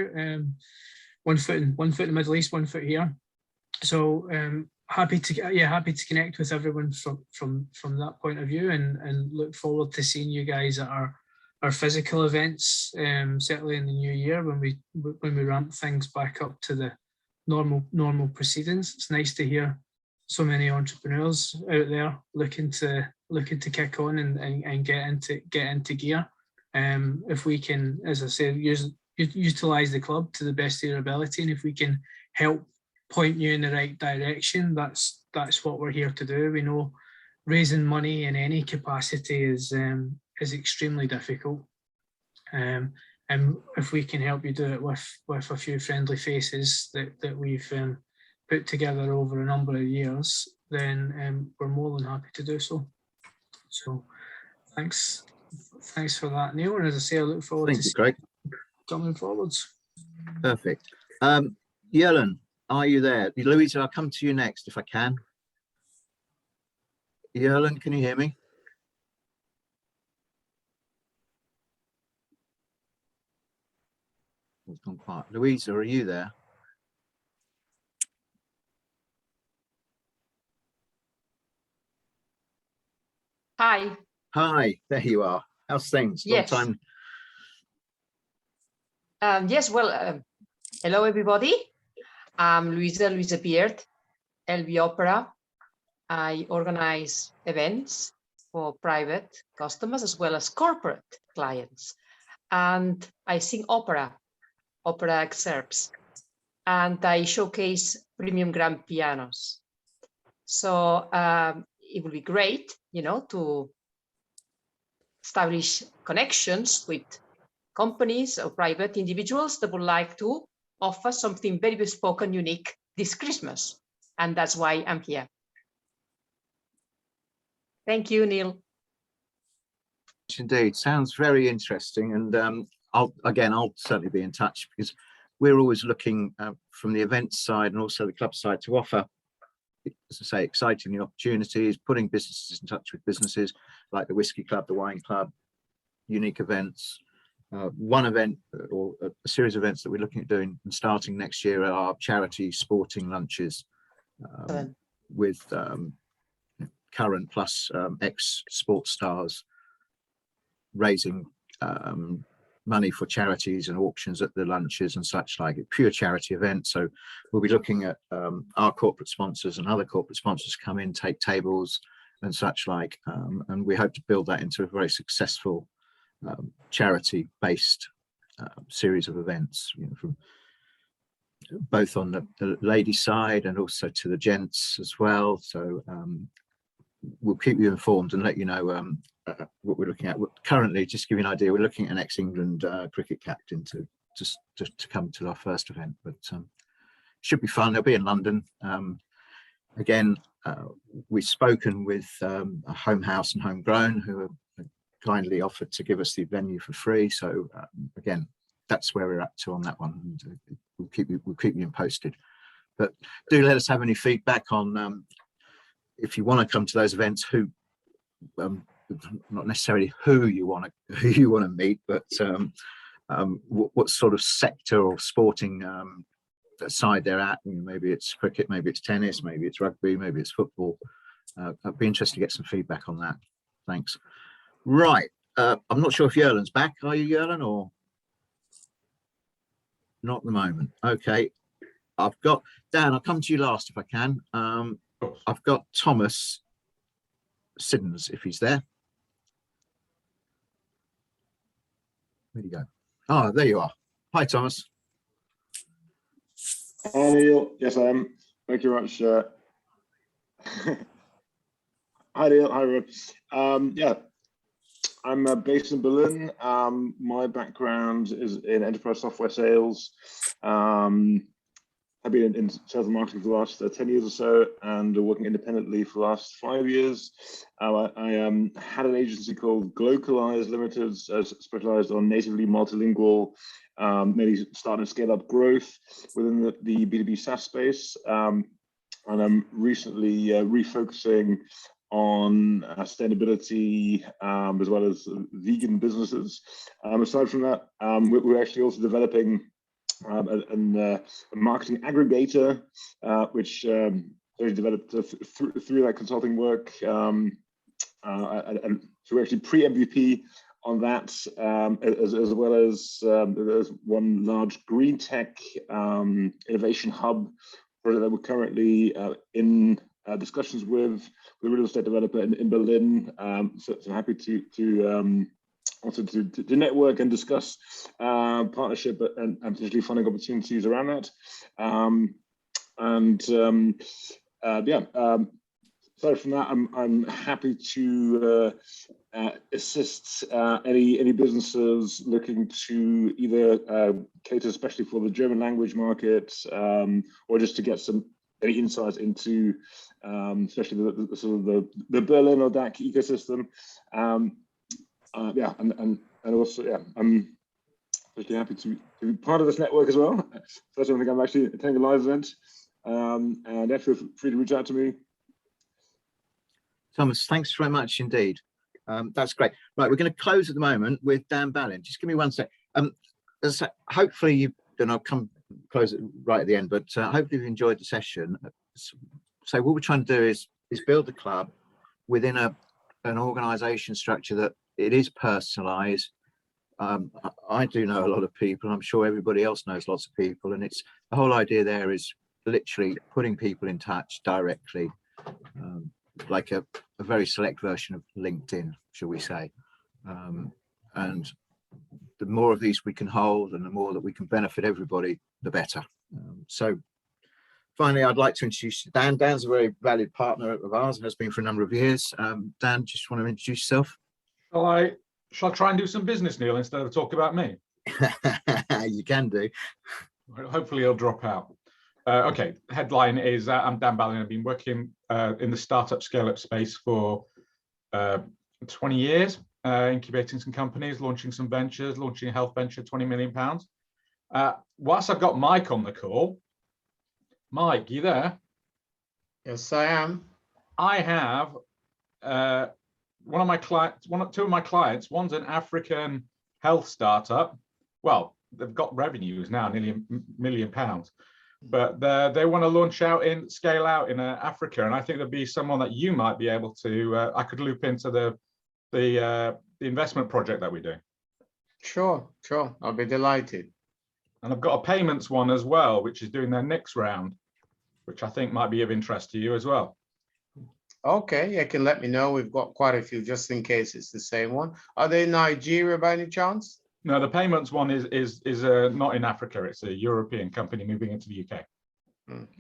1 foot in the Middle East, 1 foot here. So happy to connect with everyone from that point of view, and look forward to seeing you guys at our physical events, certainly in the new year when we ramp things back up to the normal proceedings. It's nice to hear so many entrepreneurs out there looking to kick on and get into gear. If we can, as I said, utilize the club to the best of your ability, and if we can help point you in the right direction, that's what we're here to do. We know raising money in any capacity is extremely difficult, and if we can help you do it with a few friendly faces that we've put together over a number of years, then we're more than happy to do so. So thanks for that, Neil, and as I say, I look forward to Craig. coming forwards. Perfect. Jelen, are you there? Louisa, I'll come to you next if I can. Jelen, can you hear me? It's gone quiet. Louisa, are you there? Hi. Hi, there you are. How's things? Yes. Long time. Yes, well, hello everybody. I'm Luisa Beard, LB Opera. I organize events for private customers as well as corporate clients. And I sing opera excerpts, and I showcase premium grand pianos. So it would be great, to establish connections with companies or private individuals that would like to offer something very bespoke and unique this Christmas. And that's why I'm here. Thank you, Neil. Indeed, sounds very interesting. And I'll certainly be in touch, because we're always looking from the events side and also the club side to offer, as I say, exciting new opportunities, putting businesses in touch with businesses like the Whiskey Club, the Wine Club, unique events. One event or a series of events that we're looking at doing and starting next year are charity sporting lunches with current plus ex-sports stars, raising money for charities and auctions at the lunches and such like. A pure charity event. So we'll be looking at our corporate sponsors and other corporate sponsors come in, take tables and such like, and we hope to build that into a very successful charity-based series of events, from both on the ladies' side and also to the gents as well. So we'll keep you informed and let you know what we're looking at. Currently, just to give you an idea, we're looking at an ex-England cricket captain to come to our first event, but should be fun. They'll be in London. Again, we've spoken with Home House and Homegrown, who have kindly offered to give us the venue for free. So again, that's where we're up to on that one. And we'll keep you posted. But do let us have any feedback on if you want to come to those events. Who, not necessarily who you want to meet, but what sort of sector or sporting side they're at. Maybe it's cricket, maybe it's tennis, maybe it's rugby, maybe it's football. I'd be interested to get some feedback on that. Thanks. Right, I'm not sure if Jelen's back. Are you, Jelen, or not at the moment? Okay, I've got Dan. I'll come to you last if I can. I've got Thomas Siddons, if he's there. Where'd he go? Oh, there you are. Hi, Thomas. Hi, Neil. Yes, I am. Thank you very much. Hi, Neil. Hi, Rob. Yeah, I'm based in Berlin. My background is in enterprise software sales. I've been in sales and marketing for the last 10 years or so, and working independently for the last 5 years. I had an agency called Glocalize Limited, specialized on natively multilingual, mainly starting to scale up growth within the B2B SaaS space. and I'm recently refocusing on sustainability as well as vegan businesses. Aside from that, we're actually also developing a marketing aggregator, which we developed through that consulting work, and so we're actually pre-MVP on that, as well as there's one large green tech innovation hub project that we're currently in discussions with a real estate developer in Berlin. So happy to also to network and discuss partnership and potentially funding opportunities around that. Aside from that, I'm happy to assist any businesses looking to either cater especially for the German language market, or just to get any insights into especially the sort of the Berlin or DACH ecosystem. And also I'm especially happy to be part of this network as well. First, I think I'm actually attending a live event, and feel free to reach out to me. Thomas, thanks very much indeed. That's great. Right, we're going to close at the moment with Dan Ballin. Just give me one sec. Hopefully you, and I'll come close it right at the end, but hopefully you've enjoyed the session. So what we're trying to do is build the club within an organisation structure that it is personalised. I do know a lot of people. I'm sure everybody else knows lots of people, and it's the whole idea there is literally putting people in touch directly, like a very select version of LinkedIn, shall we say. And the more of these we can hold and the more that we can benefit everybody, the better. So finally, I'd like to introduce Dan. Dan's a very valued partner of ours and has been for a number of years. Dan, just want to introduce yourself? Shall I try and do some business, Neil, instead of talk about me? You can do. Hopefully he'll drop out. Okay, headline is I'm Dan Ballin. I've been working in the startup scale-up space for 20 years, incubating some companies, launching some ventures, launching a health venture, £20 million. Whilst I've got Mike on the call, Mike, you there? Yes, I am. I have two of my clients. One's an African health startup. Well, they've got revenues now, nearly £1 million. But they want to launch out scale out in Africa, and I think there'd be someone that you might be able to. I could loop into the investment project that we do. Sure, I'll be delighted. And I've got a payments one as well, which is doing their next round, which I think might be of interest to you as well. Okay, you can let me know. We've got quite a few, just in case it's the same one. Are they in Nigeria by any chance? No, the payments one is not in Africa. It's a European company moving into the UK.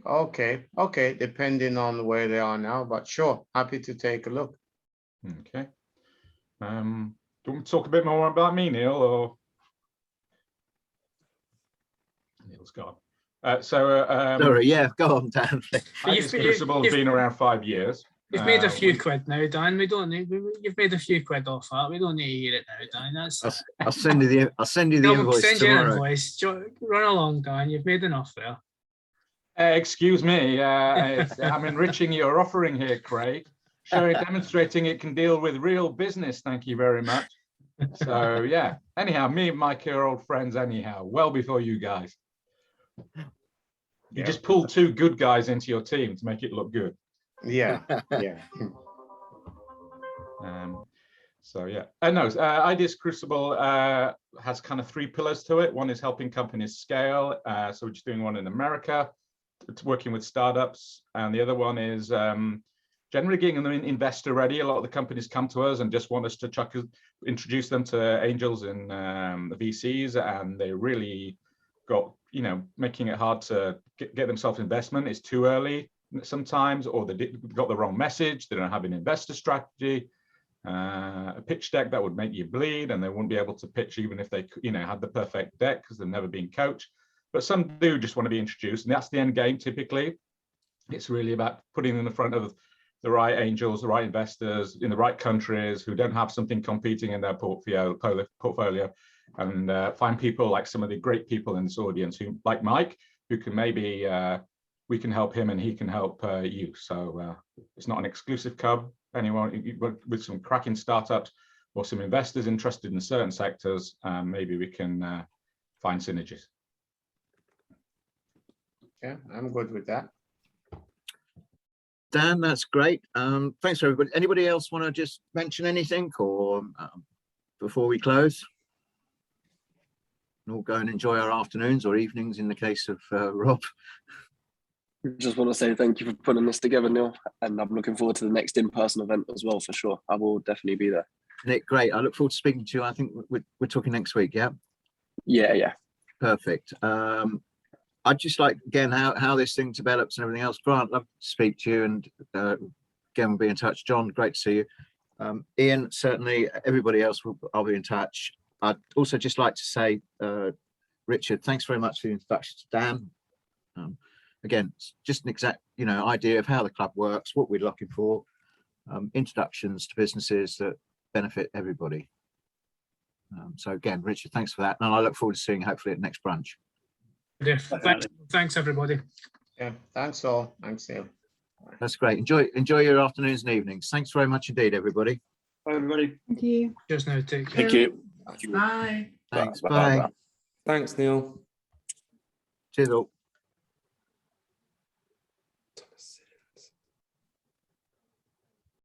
Okay, depending on where they are now, but sure, happy to take a look. Okay. Do you want me to talk a bit more about me, Neil, or Neil's gone? Sorry, yeah, go on, Dan. Crucible's been around 5 years. You've made a few quid now, Dan. We don't need. You've made a few quid off that. We don't need to hear it now, Dan. That's. I'll send you the invoice send tomorrow. You an invoice. Run along, Dan. You've made enough there. Excuse me. I'm enriching your offering here, Craig. Demonstrating it can deal with real business. Thank you very much. So yeah. Anyhow, me and Mike are old friends. Anyhow, well before you guys. You just pulled two good guys into your team to make it look good. Yeah. So yeah, Ideas Crucible has kind of 3 pillars to it. One is helping companies scale. So we're just doing one in America. It's working with startups, and the other one is generally getting them investor ready. A lot of the companies come to us and just want us to introduce them to angels and the VCs, and they really got, making it hard to get themselves investment. It's too early sometimes, or they got the wrong message. They don't have an investor strategy, a pitch deck that would make you bleed, and they wouldn't be able to pitch even if they had the perfect deck because they've never been coached. But some do just want to be introduced, and that's the end game. Typically, it's really about putting them in front of the right angels, the right investors in the right countries who don't have something competing in their portfolio, and find people like some of the great people in this audience who, like Mike, who can maybe we can help him and he can help you. So it's not an exclusive club. Anyone with some cracking startups or some investors interested in certain sectors, maybe we can find synergies. Yeah, I'm good with that. Dan, that's great. Thanks for everybody. Anybody else want to just mention anything or before we close? We'll go and enjoy our afternoons or evenings in the case of Rob. Just want to say thank you for putting this together, Neil, and I'm looking forward to the next in-person event as well, for sure. I will definitely be there. Nick, great. I look forward to speaking to you. I think we're talking next week, yeah? Yeah. Perfect. I'd just like, again, how this thing develops and everything else. Grant, love to speak to you, and again, we'll be in touch. John, great to see you. Ian, certainly, everybody else, I'll be in touch. I'd also just like to say, Richard, thanks very much for the introduction to Dan. Again, just an exact, idea of how the club works, what we're looking for, introductions to businesses that benefit everybody. So again, Richard, thanks for that. And I look forward to seeing you hopefully at the next brunch. Yeah, thanks everybody. Yeah, thanks all. Thanks, Neil. That's great. Enjoy your afternoons and evenings. Thanks very much indeed, everybody. Bye, everybody. Thank you. Just now, take care. Thank you. Bye. Thanks. Bye. Thanks, Neil. Cheers all.